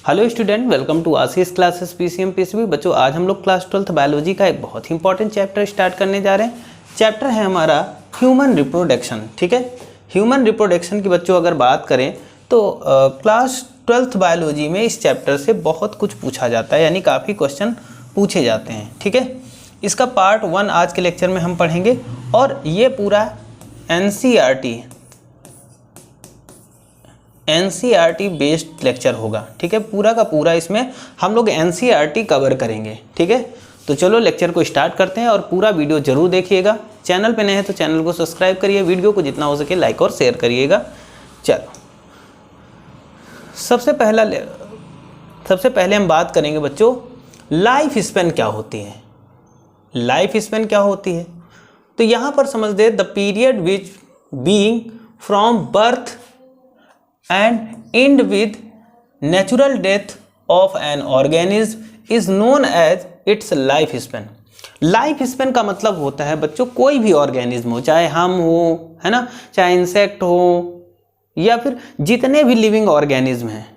Hello student, welcome to Ashish classes PCM PCB. बच्चों, आज हम लोग क्लास 12th बायोलॉजी का एक बहुत ही इंपॉर्टेंट चैप्टर स्टार्ट करने जा रहे हैं। चैप्टर है हमारा ह्यूमन रिप्रोडक्शन। ठीक है, ह्यूमन रिप्रोडक्शन की बच्चों अगर बात करें तो क्लास 12th बायोलॉजी में इस चैप्टर से बहुत कुछ पूछा जाता है, यानी काफ़ी क्वेश्चन पूछे जाते हैं। ठीक है, इसका पार्ट 1 आज के लेक्चर में हम पढ़ेंगे और ये पूरा एनसीईआरटी बेस्ड लेक्चर होगा। ठीक है, पूरा का पूरा इसमें हम लोग एनसीईआरटी कवर करेंगे। ठीक है, तो चलो लेक्चर को स्टार्ट करते हैं और पूरा वीडियो जरूर देखिएगा। चैनल पे नए हैं तो चैनल को सब्सक्राइब करिए, वीडियो को जितना हो सके लाइक और शेयर करिएगा। चलो, सबसे पहले हम बात करेंगे बच्चों, लाइफ स्पेन क्या होती है। लाइफ स्पेन क्या होती है तो यहाँ पर समझ दे, the period which being from birth and end with natural death of an organism is known as its life span। Life span का मतलब होता है बच्चों, कोई भी ऑर्गेनिज्म हो, चाहे हम हो, है ना, चाहे इंसेक्ट हो या फिर जितने भी लिविंग ऑर्गेनिज्म हैं,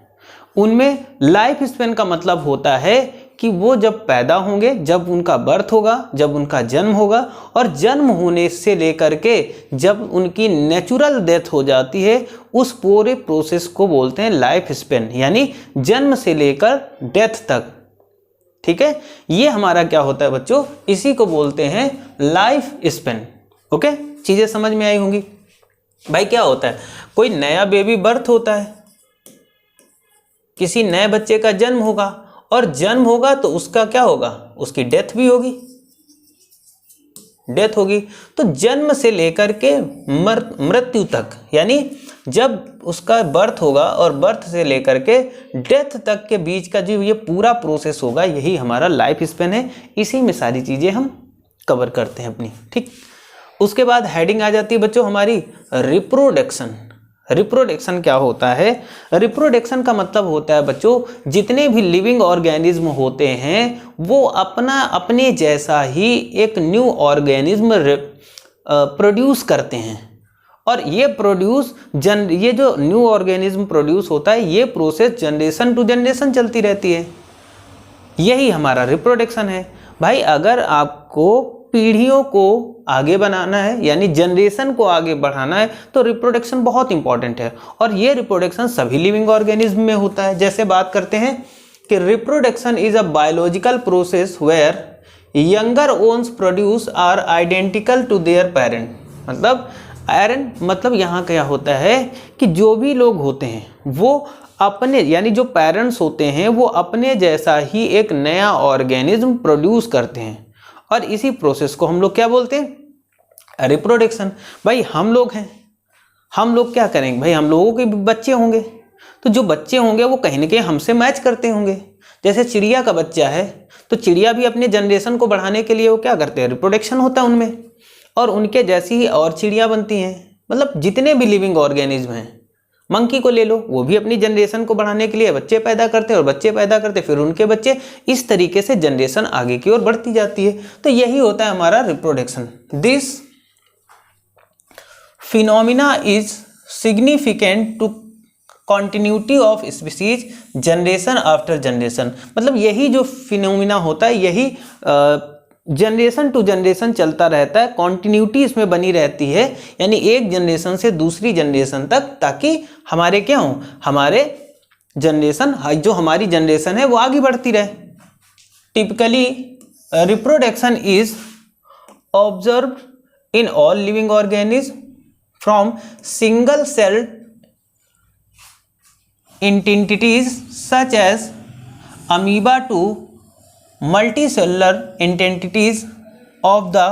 उनमें लाइफ स्पेन का मतलब होता है कि वो जब पैदा होंगे, जब उनका बर्थ होगा, जब उनका जन्म होगा और जन्म होने से लेकर के जब उनकी नेचुरल डेथ हो जाती है, उस पूरे प्रोसेस को बोलते हैं लाइफ स्पेन, यानी जन्म से लेकर डेथ तक। ठीक है, ये हमारा क्या होता है बच्चों, इसी को बोलते हैं लाइफ स्पेन। ओके, चीजें समझ में आई होंगी। भाई क्या होता है, कोई नया बेबी बर्थ होता है, किसी नए बच्चे का जन्म होगा और जन्म होगा तो उसका क्या होगा, उसकी डेथ भी होगी। डेथ होगी तो जन्म से लेकर के मृत्यु तक, यानी जब उसका बर्थ होगा और बर्थ से लेकर के डेथ तक के बीच का जो ये पूरा प्रोसेस होगा, यही हमारा लाइफ स्पेन है। इसी में सारी चीजें हम कवर करते हैं अपनी। ठीक, उसके बाद हेडिंग आ जाती है बच्चों हमारी रिप्रोडक्शन। रिप्रोडक्शन क्या होता है, रिप्रोडक्शन का मतलब होता है बच्चों, जितने भी लिविंग ऑर्गेनिज्म होते हैं वो अपने जैसा ही एक न्यू ऑर्गेनिज्म प्रोड्यूस करते हैं। और ये जो न्यू ऑर्गेनिज्म प्रोड्यूस होता है, ये प्रोसेस जनरेशन टू जनरेशन चलती रहती है। यही हमारा रिप्रोडक्शन है। भाई अगर आपको पीढ़ियों को आगे बनाना है, यानी जनरेशन को आगे बढ़ाना है, तो रिप्रोडक्शन बहुत इंपॉर्टेंट है। और ये रिप्रोडक्शन सभी लिविंग ऑर्गेनिज्म में होता है। जैसे बात करते हैं कि reproduction is a biological process where younger ones produce are identical to their parent. मतलब यहाँ क्या होता है कि जो भी लोग होते हैं वो अपने, यानी जो पेरेंट्स होते हैं वो अपने जैसा ही एक नया ऑर्गेनिज्म प्रोड्यूस करते हैं, और इसी प्रोसेस को हम लोग क्या बोलते हैं, रिप्रोडक्शन। भाई हम लोग हैं, हम लोग क्या करेंगे, भाई हम लोगों के भी बच्चे होंगे, तो जो बच्चे होंगे वो कहीं ना कहीं हमसे मैच करते होंगे। जैसे चिड़िया का बच्चा है तो चिड़िया भी अपने जनरेशन को बढ़ाने के लिए वो क्या करते हैं, रिप्रोडक्शन होता है उनमें, और उनके जैसी ही और चिड़िया बनती हैं। मतलब जितने भी लिविंग ऑर्गेनिज्म हैं, मंकी को ले लो, वो भी अपनी जनरेशन को बढ़ाने के लिए बच्चे पैदा करते हैं और बच्चे पैदा करते फिर उनके बच्चे, इस तरीके से जनरेशन आगे की ओर बढ़ती जाती है। तो यही होता है हमारा reproduction. This phenomena is significant to continuity of species generation after generation. मतलब यही जो फिनोमिना होता है, यही जनरेशन टू जनरेशन चलता रहता है, कॉन्टिन्यूटी इसमें बनी रहती है, यानी एक जनरेशन से दूसरी जनरेशन तक, ताकि हमारे क्या हो, हमारे जनरेशन, जो हमारी जनरेशन है वो आगे बढ़ती रहे। Typically reproduction is observe in all living organism from single celled entities such as amoeba to multicellular entities of the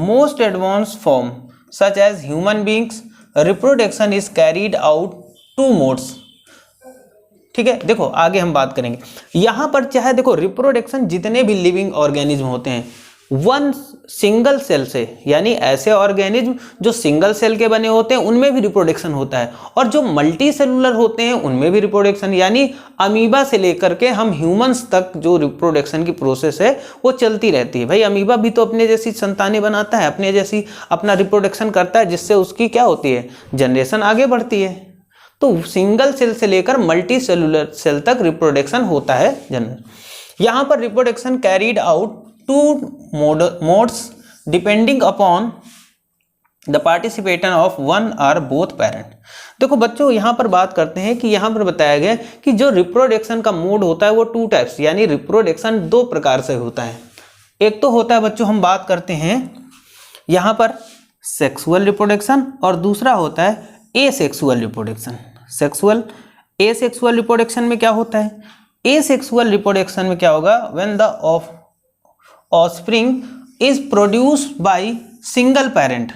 most advanced form such as human beings. Reproduction is carried out two modes। ठीक है, देखो आगे हम बात करेंगे। यहां पर चाहे देखो, रिप्रोडक्शन जितने भी लिविंग ऑर्गेनिज्म होते हैं वन सिंगल सेल से, यानी ऐसे ऑर्गेनिज्म जो सिंगल सेल के बने होते हैं उनमें भी रिप्रोडक्शन होता है, और जो मल्टी सेलुलर होते हैं उनमें भी रिप्रोडक्शन, यानी अमीबा से लेकर के हम ह्यूमंस तक जो रिप्रोडक्शन की प्रोसेस है वो चलती रहती है। भाई अमीबा भी तो अपने जैसी संतानें बनाता है, अपने जैसी अपना रिप्रोडक्शन करता है, जिससे उसकी क्या होती है, जनरेशन आगे बढ़ती है। तो सिंगल सेल से लेकर मल्टी सेलुलर सेल तक रिप्रोडक्शन होता है जनरल। यहाँ पर reproduction carried out two modes depending upon the participation of one or both parent. देखो बच्चों, यहाँ पर बात करते हैं कि यहाँ पर बताया गया कि जो रिप्रोडक्शन का मोड होता है वो 2 टाइप्स, यानी रिप्रोडक्शन 2 प्रकार से होता है। एक तो होता है बच्चों, हम बात करते हैं यहाँ पर सेक्सुअल रिप्रोडक्शन, और दूसरा होता है एसेक्सुअल रिप्रोडक्शन। एसेक्सुअल रिप्रोडक्शन में क्या होता है? एसेक्सुअल रिप्रोडक्शन में क्या होगा? When the offspring is produced by single parent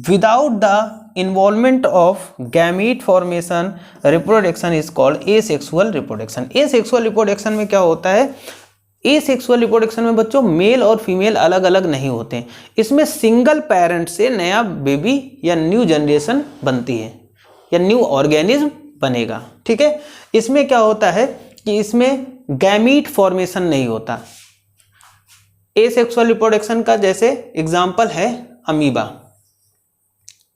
without the involvement of gamete formation, reproduction is called asexual reproduction। asexual reproduction में क्या होता है? asexual reproduction में बच्चों मेल और फीमेल अलग अलग नहीं होते हैं, इसमें सिंगल पेरेंट से नया बेबी या न्यू जनरेशन बनती है या न्यू ऑर्गेनिज्म बनेगा। ठीक है, इसमें क्या होता है कि इसमें गैमीट फॉर्मेशन नहीं होता। एसेक्सुअल रिप्रोडक्शन का जैसे एग्जाम्पल है अमीबा।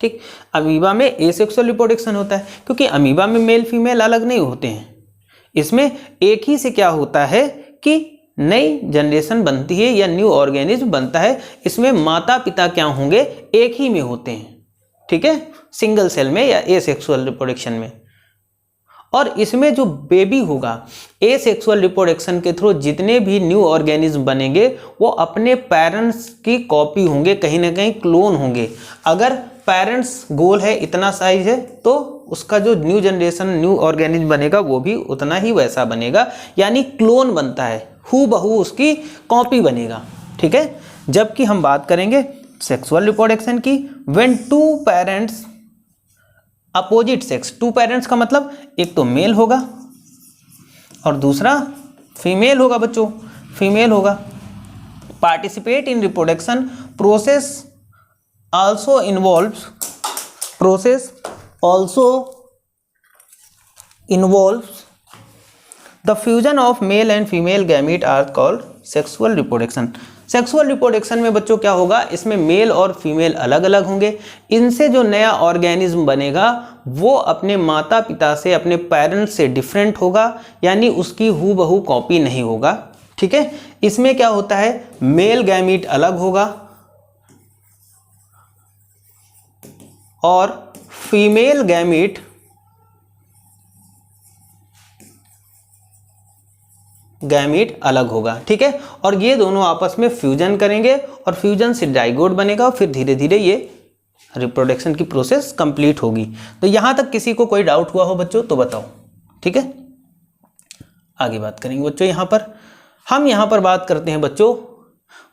ठीक, अमीबा में एसेक्सुअल रिप्रोडक्शन होता है क्योंकि अमीबा में मेल फीमेल अलग नहीं होते हैं, इसमें एक ही से क्या होता है कि नई जनरेशन बनती है या न्यू ऑर्गेनिज्म बनता है। इसमें माता पिता क्या होंगे? एक ही में होते हैं। ठीक है, सिंगल सेल में या एसेक्सुअल रिप्रोडक्शन में। और इसमें जो बेबी होगा एसेक्सुअल रिप्रोडक्शन के थ्रू जितने भी न्यू ऑर्गेनिज्म बनेंगे वो अपने पेरेंट्स की कॉपी होंगे, कहीं ना कहीं क्लोन होंगे। अगर पेरेंट्स गोल है, इतना साइज है, तो उसका जो न्यू जनरेशन न्यू ऑर्गेनिज्म बनेगा वो भी उतना ही वैसा बनेगा, यानी क्लोन बनता है, हूबहू उसकी कॉपी बनेगा। ठीक है, जबकि हम बात करेंगे सेक्सुअल रिप्रोडक्शन की, when 2 parents opposite sex, 2 parents का मतलब एक तो मेल होगा और दूसरा फीमेल होगा बच्चों, फीमेल होगा, participate in reproduction process also involves the fusion of male and female gamete are called sexual reproduction। Sexual reproduction में बच्चों क्या होगा? इसमें मेल और फीमेल अलग अलग होंगे, इनसे जो नया ऑर्गेनिज्म बनेगा वो अपने माता पिता से, अपने पेरेंट्स से डिफरेंट होगा, यानी उसकी हूबहू कॉपी नहीं होगा। ठीक है, इसमें क्या होता है? मेल गैमीट अलग होगा और फीमेल गैमीट अलग होगा। ठीक है, और ये दोनों आपस में फ्यूजन करेंगे और फ्यूजन से डाइगोट बनेगा और फिर धीरे धीरे ये रिप्रोडक्शन की प्रोसेस कंप्लीट होगी। तो यहां तक किसी को कोई डाउट हुआ हो बच्चों तो बताओ। ठीक है, आगे बात करेंगे बच्चों। हम यहां पर बात करते हैं बच्चों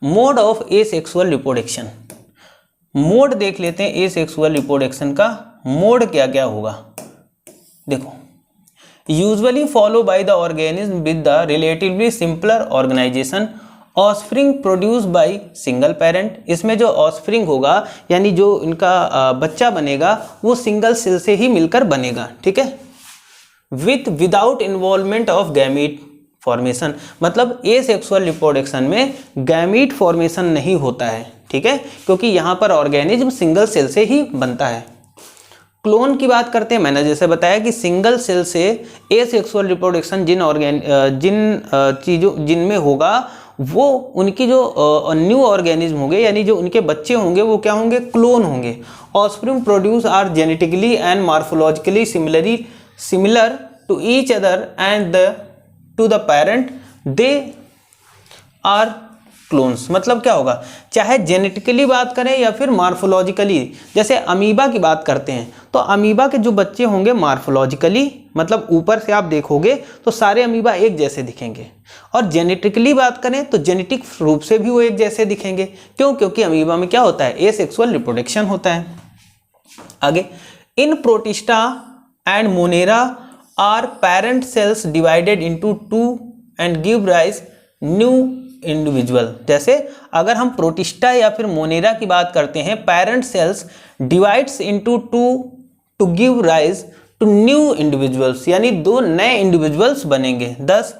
mode of asexual reproduction. Mode देख लेते हैं एसेक्सुअल रिप्रोडक्शन का मोड क्या क्या होगा। देखो, usually follow by the organism with the relatively simpler organisation, offspring produce by single parent. इसमें जो ऑस्प्रिंग होगा यानी जो इनका बच्चा बनेगा वो सिंगल सेल से ही मिलकर बनेगा। ठीक है, without involvement of gamete formation, मतलब एसेक्सुअल रिप्रोडक्शन में गैमीट फॉर्मेशन नहीं होता है। ठीक है, क्योंकि यहाँ पर ऑर्गेनिज्म सिंगल सेल से ही बनता है। क्लोन की बात करते हैं, मैंने जैसे बताया कि सिंगल सेल से एसेक्सुअल रिप्रोडक्शन जिनमें होगा वो उनकी जो न्यू ऑर्गेनिज्म होंगे यानी जो उनके बच्चे होंगे वो क्या होंगे? क्लोन होंगे। Offspring produce are genetically and morphologically similar to each other and to the parent, they are clones. मतलब क्या होगा? चाहे जेनेटिकली बात करें या फिर मॉर्फोलॉजिकली। जैसे अमीबा की बात करते हैं तो अमीबा के जो बच्चे होंगे मॉर्फोलॉजिकली, मतलब ऊपर से आप देखोगे तो सारे अमीबा एक जैसे दिखेंगे, और जेनेटिकली बात करें तो जेनेटिक रूप से भी वो एक जैसे दिखेंगे। क्यों? क्योंकि अमीबा में क्या होता है? एसेक्सुअल रिप्रोडक्शन होता है। आगे, in protista and monera are parent cells divided into 2 and give rise new individual. जैसे अगर हम प्रोटिस्टा या फिर मोनेरा की बात करते हैं, parent cells divides into 2 to give rise to new individuals, यानी 2 नए इंडिविजुअल्स बनेंगे। thus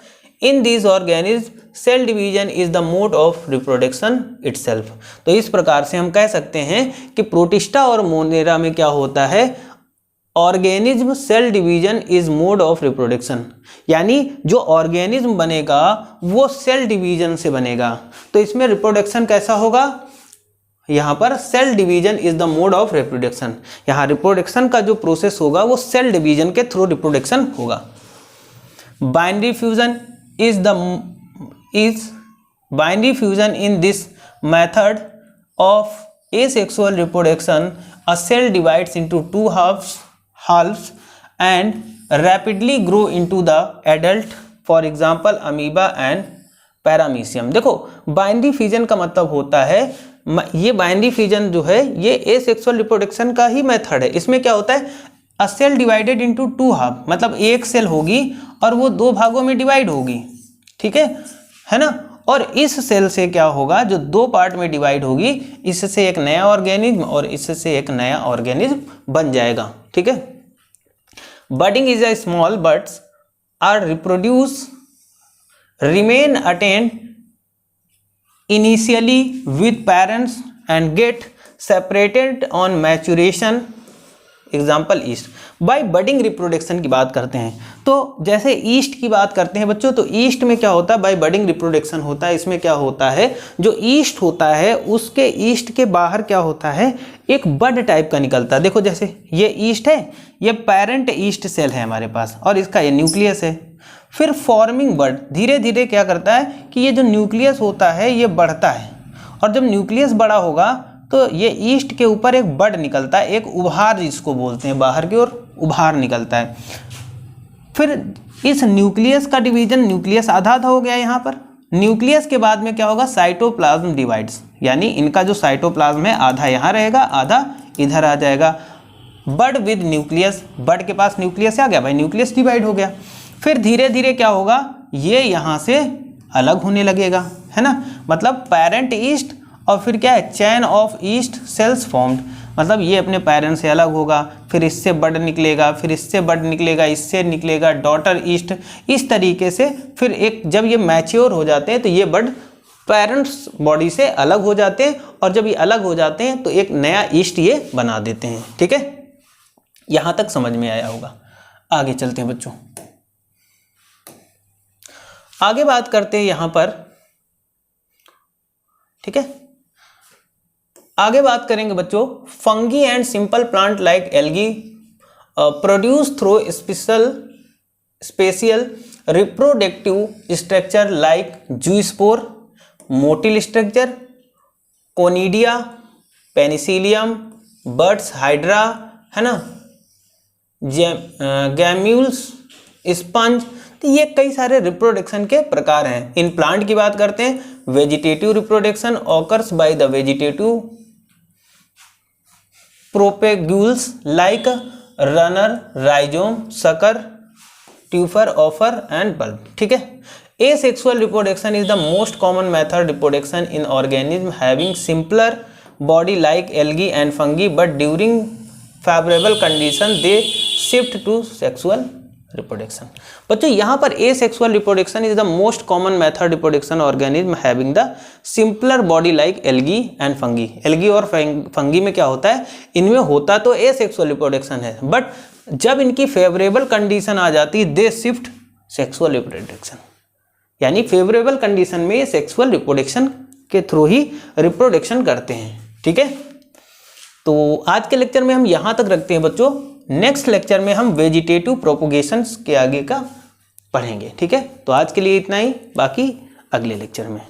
in this organism cell division is the mode of reproduction itself. तो इस प्रकार से हम कह सकते हैं कि प्रोटिस्टा और मोनेरा में क्या होता है, organism cell division is mode of reproduction, यानी जो ऑर्गेनिज्म बनेगा वो सेल डिवीजन से बनेगा। तो इसमें रिप्रोडक्शन कैसा होगा, यहाँ पर cell division is the mode of reproduction, यहाँ रिप्रोडक्शन का जो प्रोसेस होगा वो सेल डिवीजन के थ्रू रिप्रोडक्शन होगा। Binary fusion binary fusion in this method of asexual reproduction, a cell divides into two halves and rapidly grow into the adult, for example amoeba and paramecium। देखो binary fusion का मतलब होता है, ये binary fusion जो है ये asexual reproduction का ही मेथड है। इसमें क्या होता है, a cell divided into two half, मतलब एक सेल होगी और वो दो भागों में डिवाइड होगी, ठीक है ना। और इस सेल से क्या होगा, जो दो पार्ट में डिवाइड होगी, इससे एक नया ऑर्गेनिज्म और इससे एक नया ऑर्गेनिज्म बन जाएगा, ठीक है। Budding is a small buds are reproduce remain attend initially with parents and get separated on maturation, example yeast. By budding reproduction की बात करते हैं तो जैसे ईस्ट की बात करते हैं बच्चों, तो ईस्ट में क्या होता है, बाय बडिंग रिप्रोडक्शन होता है। इसमें क्या होता है, जो ईस्ट होता है उसके ईस्ट के बाहर क्या होता है, एक बड टाइप का निकलता है। देखो जैसे ये ईस्ट है, ये पेरेंट ईस्ट सेल है हमारे पास और इसका ये न्यूक्लियस है। फिर फॉर्मिंग बड धीरे धीरे क्या करता है कि ये जो न्यूक्लियस होता है ये बढ़ता है, और जब न्यूक्लियस बड़ा होगा तो ये ईस्ट के ऊपर एक बड निकलता है, एक उभार जिसको बोलते हैं, बाहर की ओर उभार निकलता है। फिर इस न्यूक्लियस का डिवीजन, न्यूक्लियस आधा आधा हो गया यहाँ पर। न्यूक्लियस के बाद में क्या होगा, साइटोप्लाज्म डिवाइड्स, यानी इनका जो साइटोप्लाज्म है आधा यहाँ रहेगा, आधा इधर आ जाएगा। बड विद न्यूक्लियस, बड के पास न्यूक्लियस आ गया भाई, न्यूक्लियस डिवाइड हो गया। फिर धीरे धीरे क्या होगा, ये यहाँ से अलग होने लगेगा, है ना, मतलब पेरेंट ईस्ट और फिर क्या है, chain of east sales formed, मतलब ये अपने पेरेंट से अलग होगा, फिर इससे बड निकलेगा, फिर इससे बड निकलेगा, इससे निकलेगा डॉटर ईस्ट। इस तरीके से फिर एक जब ये मैच्योर हो जाते हैं तो ये बड पेरेंट्स बॉडी से अलग हो जाते हैं, और जब ये अलग हो जाते हैं तो एक नया ईस्ट ये बना देते हैं, ठीक है। यहाँ तक समझ में आया होगा। आगे चलते हैं बच्चों, आगे बात करते हैं यहाँ पर, ठीक है। आगे बात करेंगे बच्चों, fungi and simple plant like algae produce through special reproductive structure like zoospore, motile structure, conidia, penicillium, buds hydra, है ना, गैम्यूल्स, स्पंज। तो ये कई सारे रिप्रोडक्शन के प्रकार हैं। इन प्लांट की बात करते हैं, vegetative reproduction occurs by the vegetative propagules like runner, rhizome, sucker, tuber, ऑफर एंड बल्ब, ठीक है। Asexual reproduction is the most common method reproduction in organism having simpler body like algae and fungi, but during favourable condition they shift to sexual reproduction. बच्चों यहाँ पर asexual reproduction is the most common method reproduction organism having the simpler body like algae and fungi. Algae और fungi में क्या होता है, इनमें होता तो एसेक्सुअल रिप्रोडक्शन है, बट जब इनकी फेवरेबल कंडीशन आ जाती है दे शिफ्ट सेक्सुअल रिप्रोडक्शन, यानी फेवरेबल कंडीशन में ये सेक्सुअल रिप्रोडक्शन के थ्रू ही रिप्रोडक्शन करते हैं, ठीक है। तो आज के लेक्चर में हम यहाँ तक रखते हैं बच्चों। नेक्स्ट लेक्चर में हम वेजिटेटिव प्रोपोगेशंस के आगे का पढ़ेंगे, ठीक है। तो आज के लिए इतना ही, बाकी अगले लेक्चर में।